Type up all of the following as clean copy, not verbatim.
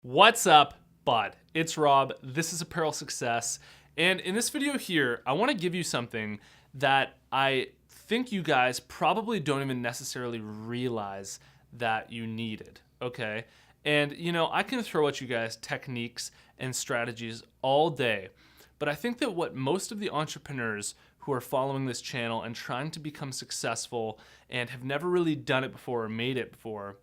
What's up, bud? It's Rob. This is Apparel Success. And in this video here, I want to give you something that I think you guys probably don't even necessarily realize that you needed, okay? And I can throw at you guys techniques and strategies all day, but I think that what most of the entrepreneurs who are following this channel and trying to become successful and have never really done it before or made it before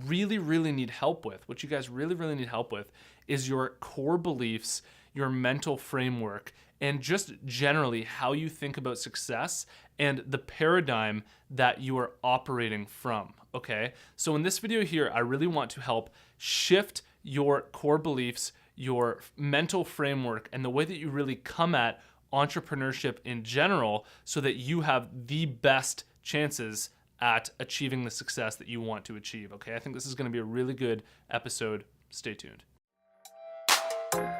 really need help with, what you guys really need help with, is your core beliefs, your mental framework, and just generally how you think about success and the paradigm that you are operating from, okay? So in this video here, I really want to help shift your core beliefs, your mental framework, and the way that you really come at entrepreneurship in general so that you have the best chances at achieving the success that you want to achieve, okay? I think this is going to be a really good episode. Stay tuned. I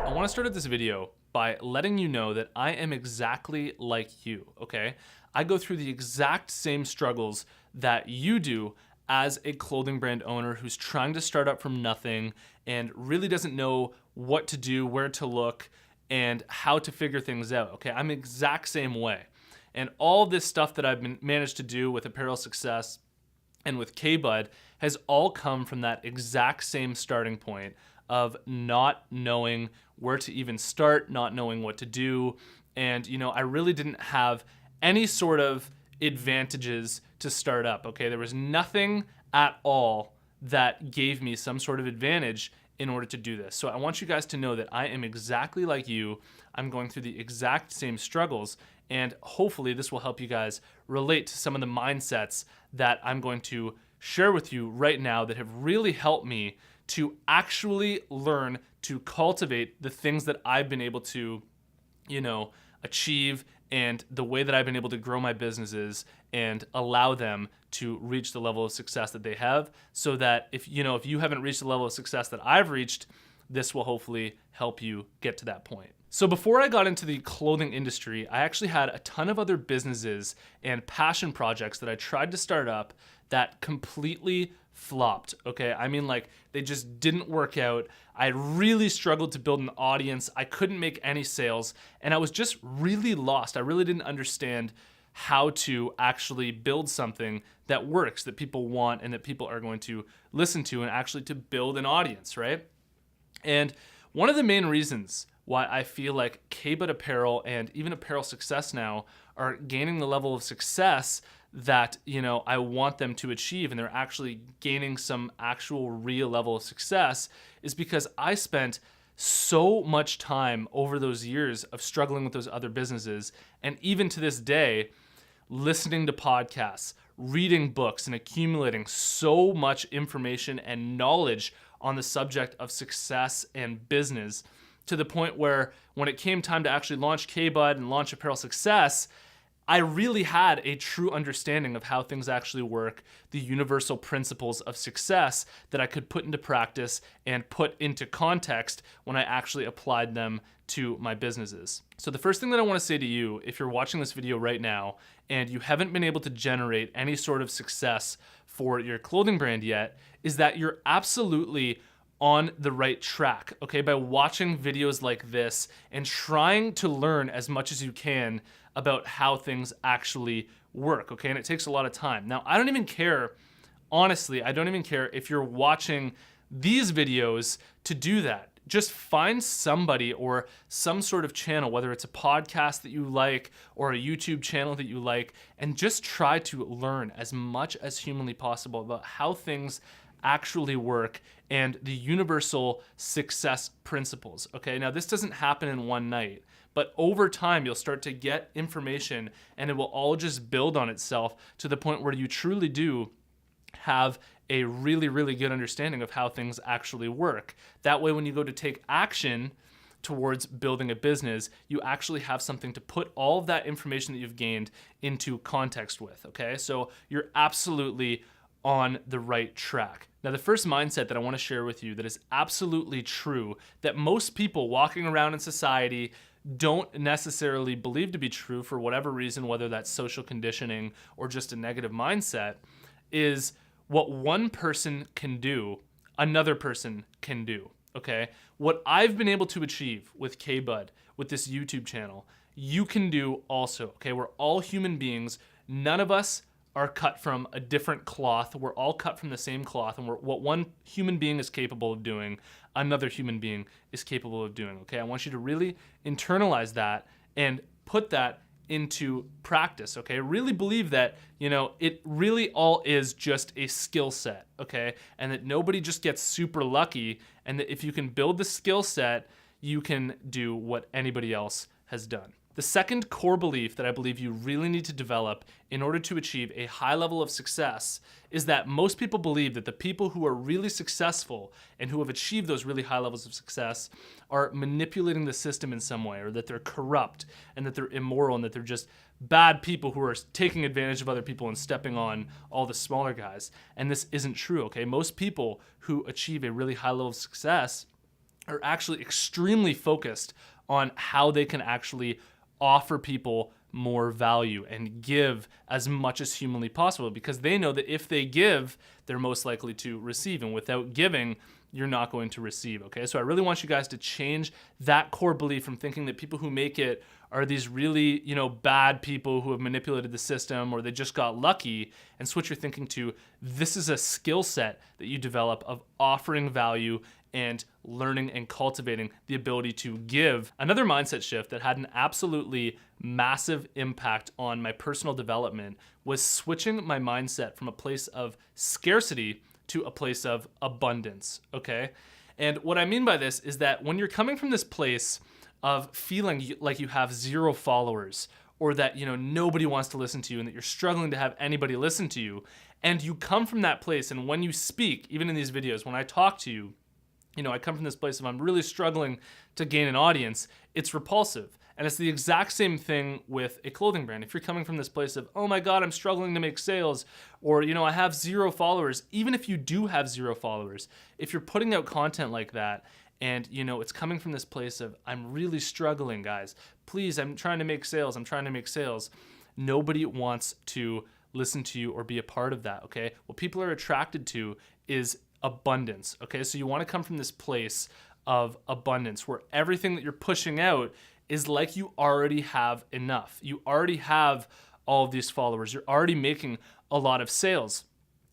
want to start this video by letting you know that I am exactly like you, okay? I go through the exact same struggles that you do as a clothing brand owner who's trying to start up from nothing and really doesn't know what to do, where to look, and how to figure things out, okay? I'm the exact same way. And all this stuff that I've managed to do with Apparel Success and with K-Bud has all come from that exact same starting point of not knowing where to even start, not knowing what to do. And, I really didn't have any sort of advantages to start up, okay? There was nothing at all that gave me some sort of advantage in order to do this. So I want you guys to know that I am exactly like you. I'm going through the exact same struggles, and hopefully this will help you guys relate to some of the mindsets that I'm going to share with you right now that have really helped me to actually learn to cultivate the things that I've been able to, achieve, and the way that I've been able to grow my businesses and allow them to reach the level of success that they have, so that if you haven't reached the level of success that I've reached, this will hopefully help you get to that point. So before I got into the clothing industry, I actually had a ton of other businesses and passion projects that I tried to start up that completely flopped, okay? I mean, they just didn't work out. I really struggled to build an audience. I couldn't make any sales, and I was just really lost. I really didn't understand how to actually build something that works, that people want, and that people are going to listen to, and actually to build an audience, right? And one of the main reasons why I feel like K-Bud Apparel and even Apparel Success now are gaining the level of success that I want them to achieve, and they're actually gaining some actual real level of success, is because I spent so much time over those years of struggling with those other businesses, and even to this day, listening to podcasts, reading books, and accumulating so much information and knowledge on the subject of success and business, to the point where when it came time to actually launch K-Bud and launch Apparel Success, I really had a true understanding of how things actually work, the universal principles of success that I could put into practice and put into context when I actually applied them to my businesses. So the first thing that I want to say to you, if you're watching this video right now and you haven't been able to generate any sort of success for your clothing brand yet, is that you're absolutely on the right track, okay? By watching videos like this and trying to learn as much as you can about how things actually work, okay? And it takes a lot of time. Now, I don't even care, honestly, I don't even care if you're watching these videos to do that. Just find somebody or some sort of channel, whether it's a podcast that you like or a YouTube channel that you like, and just try to learn as much as humanly possible about how things actually work and the universal success principles, okay? Now, this doesn't happen in one night, but over time, you'll start to get information, and it will all just build on itself to the point where you truly do have a really good understanding of how things actually work. That way, when you go to take action towards building a business, you actually have something to put all of that information that you've gained into context with, okay? So you're absolutely on the right track. Now, the first mindset that I want to share with you that is absolutely true, that most people walking around in society don't necessarily believe to be true for whatever reason, whether that's social conditioning or just a negative mindset, is what one person can do, another person can do, okay? What I've been able to achieve with K-Bud, with this YouTube channel, you can do also, okay? We're all human beings. None of us are cut from a different cloth. We're all cut from the same cloth, and what one human being is capable of doing, another human being is capable of doing, okay? I want you to really internalize that and put that into practice, okay? Really believe that, it really all is just a skill set, okay? And that nobody just gets super lucky, and that if you can build the skill set, you can do what anybody else has done. The second core belief that I believe you really need to develop in order to achieve a high level of success is that most people believe that the people who are really successful and who have achieved those really high levels of success are manipulating the system in some way, or that they're corrupt and that they're immoral and that they're just bad people who are taking advantage of other people and stepping on all the smaller guys. And this isn't true, okay? Most people who achieve a really high level of success are actually extremely focused on how they can actually offer people more value and give as much as humanly possible, because they know that if they give, they're most likely to receive, and without giving, you're not going to receive, okay? So I really want you guys to change that core belief from thinking that people who make it are these really, bad people who have manipulated the system or they just got lucky, and switch your thinking to, this is a skill set that you develop of offering value and learning and cultivating the ability to give. Another mindset shift that had an absolutely massive impact on my personal development was switching my mindset from a place of scarcity to a place of abundance, okay? And what I mean by this is that when you're coming from this place of feeling like you have 0 followers, or that nobody wants to listen to you and that you're struggling to have anybody listen to you, and you come from that place, and when you speak, even in these videos, when I talk to you, I come from this place of I'm really struggling to gain an audience, it's repulsive. And it's the exact same thing with a clothing brand. If you're coming from this place of, oh my God, I'm struggling to make sales, or, I have 0 followers, even if you do have 0 followers, if you're putting out content like that, and, it's coming from this place of, I'm really struggling, guys. Please, I'm trying to make sales. Nobody wants to listen to you or be a part of that, okay? What people are attracted to is abundance, okay? So you want to come from this place of abundance where everything that you're pushing out is like you already have enough. You already have all of these followers. You're already making a lot of sales.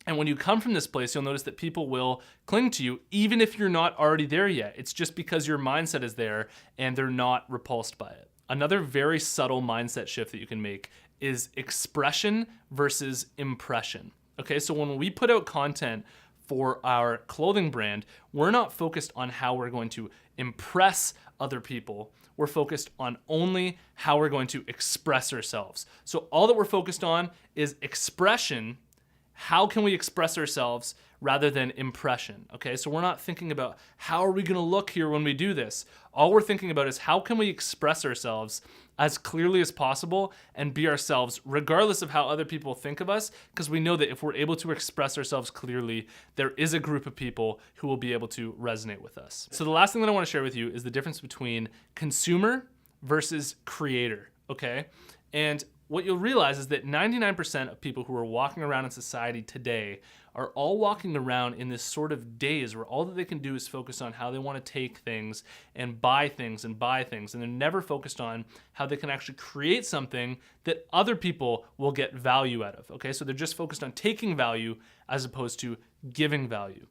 And when you come from this place, you'll notice that people will cling to you even if you're not already there yet. It's just because your mindset is there and they're not repulsed by it. Another very subtle mindset shift that you can make is expression versus impression. Okay, so when we put out content for our clothing brand, we're not focused on how we're going to impress other people. We're focused on only how we're going to express ourselves. So all that we're focused on is expression. How can we express ourselves rather than impression, okay? So we're not thinking about how are we gonna look here when we do this. All we're thinking about is how can we express ourselves as clearly as possible and be ourselves regardless of how other people think of us, because we know that if we're able to express ourselves clearly, there is a group of people who will be able to resonate with us. So the last thing that I wanna share with you is the difference between consumer versus creator, okay? And what you'll realize is that 99% of people who are walking around in society today are all walking around in this sort of daze where all that they can do is focus on how they want to take things and buy things and buy things. And they're never focused on how they can actually create something that other people will get value out of. Okay, so they're just focused on taking value as opposed to giving value.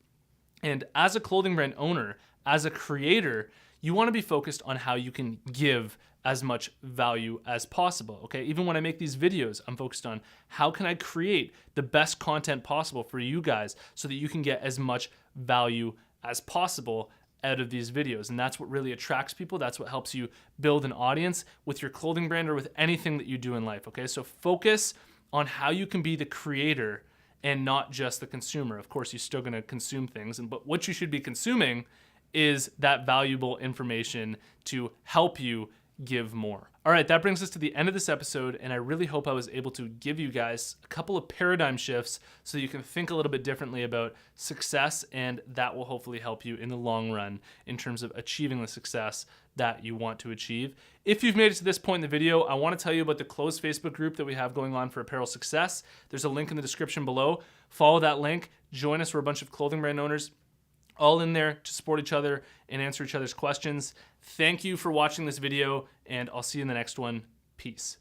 And as a clothing brand owner, as a creator, you want to be focused on how you can give as much value as possible, okay? Even when I make these videos, I'm focused on how can I create the best content possible for you guys so that you can get as much value as possible out of these videos. And that's what really attracts people. That's what helps you build an audience with your clothing brand or with anything that you do in life, okay? So focus on how you can be the creator and not just the consumer. Of course, you're still gonna consume things, but what you should be consuming is that valuable information to help you give more. All right, that brings us to the end of this episode, and I really hope I was able to give you guys a couple of paradigm shifts so you can think a little bit differently about success, and that will hopefully help you in the long run in terms of achieving the success that you want to achieve. If you've made it to this point in the video, I want to tell you about the closed Facebook group that we have going on for apparel success. There's a link in the description below. Follow that link. Join us. We're a bunch of clothing brand owners all in there to support each other and answer each other's questions. Thank you for watching this video, and I'll see you in the next one. Peace.